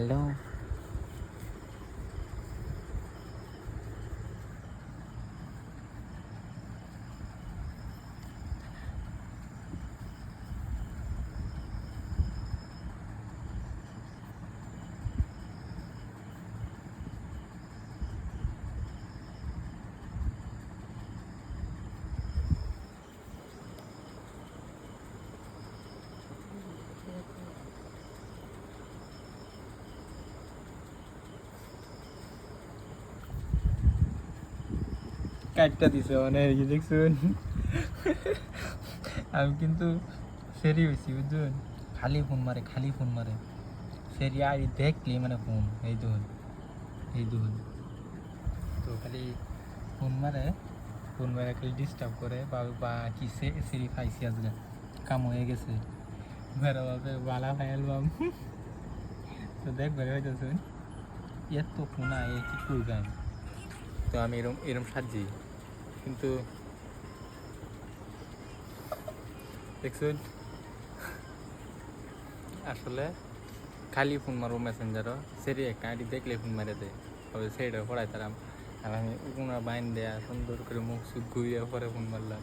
Hello. কাটটা দিছে মানে এই যে দেখছুন আমি কিন্তু সেরি হয়েছি বুঝছেন, খালি ফোন মারে সেরি আই দেখলি মানে ফোন এই দুন তো খালি ফোন মারে খালি ডিস্টার্ব করে বা কি সেরি খাইছি আজকে কাম হয়ে গেছে মেরা বাপে বালা ফাইলবাম তো দেখবে হইতেছেন এত ফোনা এ কি করবেন। তো আমি এরম এরম সাজি কিন্তু দেখছুন আসলে খালি ফোন মারবো মেসেঞ্জারও সেরি একটা আইডি দেখলে ফোন মারে দেয় তবে সেইটা পড়াই তারাম আর আমি কোনো বাইন দেয়া সুন্দর করে মুখ সুখ ঘুরিয়ে পরে ফোন মারলাম।